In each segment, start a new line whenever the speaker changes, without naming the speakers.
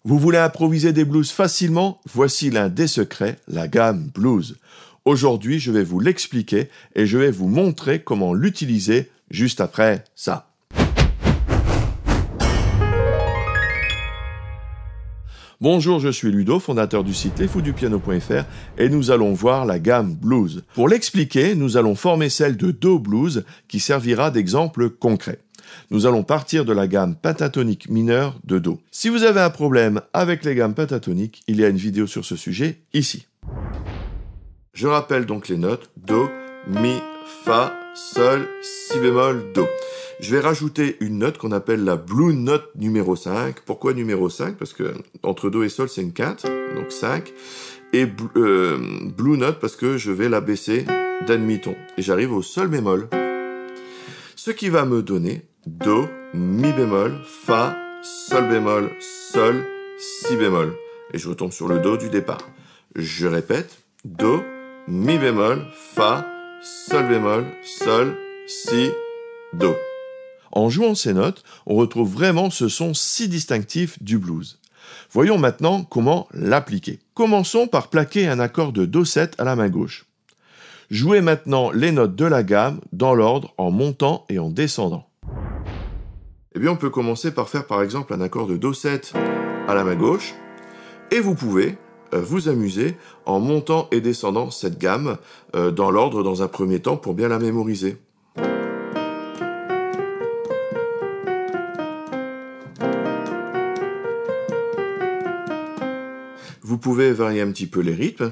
Vous voulez improviser des blues facilement? Voici l'un des secrets, la gamme blues. Aujourd'hui, je vais vous l'expliquer et je vais vous montrer comment l'utiliser juste après ça. Bonjour, je suis Ludo, fondateur du site lesfoudupiano.fr et nous allons voir la gamme blues. Pour l'expliquer, nous allons former celle de Do blues qui servira d'exemple concret. Nous allons partir de la gamme pentatonique mineure de Do. Si vous avez un problème avec les gammes pentatoniques, il y a une vidéo sur ce sujet ici. Je rappelle donc les notes Do, Mi, Fa, Sol, Si bémol, Do. Je vais rajouter une note qu'on appelle la Blue Note numéro 5. Pourquoi numéro 5? Parce que entre Do et Sol, c'est une quinte, donc 5. Et Blue Note parce que je vais la baisser d'un demi-ton. Et j'arrive au Sol bémol. Ce qui va me donner Do, Mi bémol, Fa, Sol bémol, Sol, Si bémol. Et je retombe sur le Do du départ. Je répète, Do, Mi bémol, Fa, Sol bémol, Sol, Si, Do. En jouant ces notes, on retrouve vraiment ce son si distinctif du blues. Voyons maintenant comment l'appliquer. Commençons par plaquer un accord de Do7 à la main gauche. Jouez maintenant les notes de la gamme dans l'ordre en montant et en descendant. Eh bien, on peut commencer par faire par exemple un accord de Do7 à la main gauche et vous pouvez vous amuser en montant et descendant cette gamme dans l'ordre dans un premier temps pour bien la mémoriser. Vous pouvez varier un petit peu les rythmes.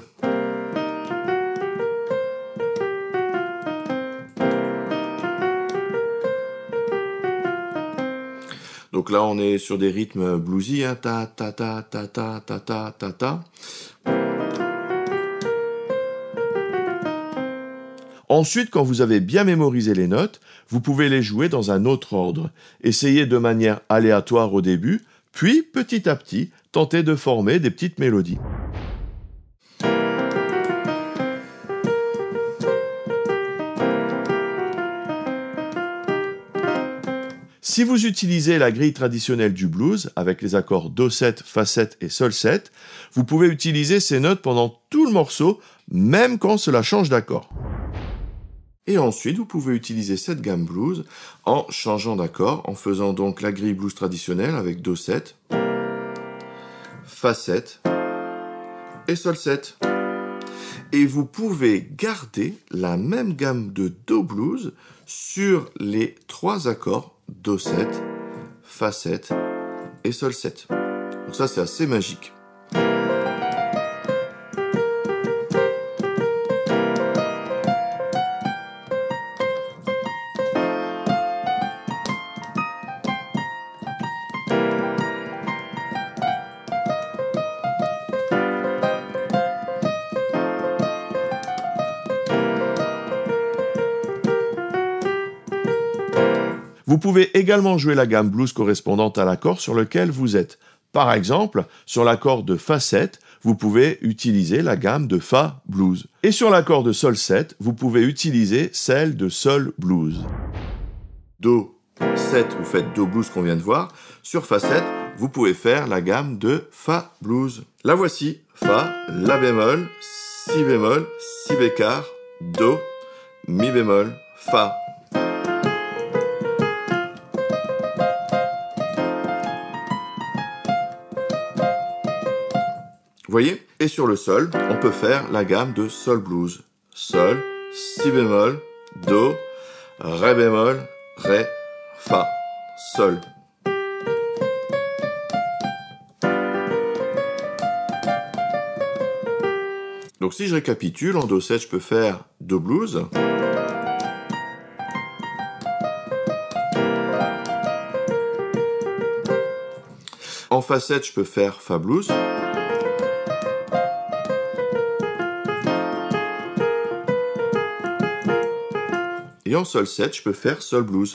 Donc là, on est sur des rythmes bluesy, hein. Ta ta ta ta ta ta ta ta ta. Ensuite, quand vous avez bien mémorisé les notes, vous pouvez les jouer dans un autre ordre. Essayez de manière aléatoire au début, puis petit à petit, tentez de former des petites mélodies. Si vous utilisez la grille traditionnelle du blues, avec les accords Do7, Fa7 et Sol7, vous pouvez utiliser ces notes pendant tout le morceau, même quand cela change d'accord. Et ensuite, vous pouvez utiliser cette gamme blues en changeant d'accord, en faisant donc la grille blues traditionnelle avec Do7, Fa7 et Sol7. Et vous pouvez garder la même gamme de Do blues sur les trois accords Do7, Fa7 et Sol7. Donc ça, c'est assez magique. Vous pouvez également jouer la gamme blues correspondante à l'accord sur lequel vous êtes. Par exemple, sur l'accord de Fa7, vous pouvez utiliser la gamme de Fa blues. Et sur l'accord de Sol7, vous pouvez utiliser celle de Sol blues. Do7, vous faites Do blues qu'on vient de voir. Sur Fa7, vous pouvez faire la gamme de Fa blues. La voici. Fa, La bémol, Si bémol, Si bécard, Do, Mi bémol, Fa. Vous voyez? Et sur le Sol, on peut faire la gamme de Sol blues. Sol, Si bémol, Do, Ré bémol, Ré, Fa, Sol. Donc si je récapitule, en Do7, je peux faire Do blues. En Fa7, je peux faire Fa blues. Et en Sol7, je peux faire Sol blues.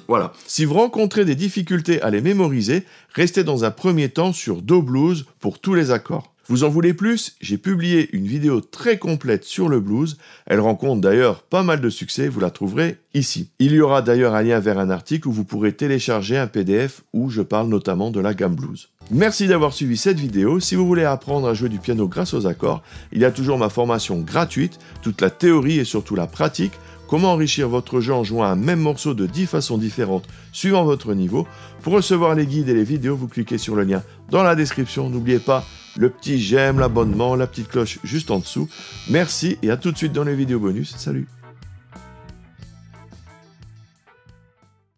Voilà. Si vous rencontrez des difficultés à les mémoriser, restez dans un premier temps sur Do blues pour tous les accords. Vous en voulez plus? J'ai publié une vidéo très complète sur le blues. Elle rencontre d'ailleurs pas mal de succès, vous la trouverez ici. Il y aura d'ailleurs un lien vers un article où vous pourrez télécharger un PDF où je parle notamment de la gamme blues. Merci d'avoir suivi cette vidéo. Si vous voulez apprendre à jouer du piano grâce aux accords, il y a toujours ma formation gratuite, toute la théorie et surtout la pratique. Comment enrichir votre jeu en jouant un même morceau de 10 façons différentes suivant votre niveau. Pour recevoir les guides et les vidéos, vous cliquez sur le lien dans la description. N'oubliez pas le petit j'aime, l'abonnement, la petite cloche juste en dessous. Merci et à tout de suite dans les vidéos bonus. Salut!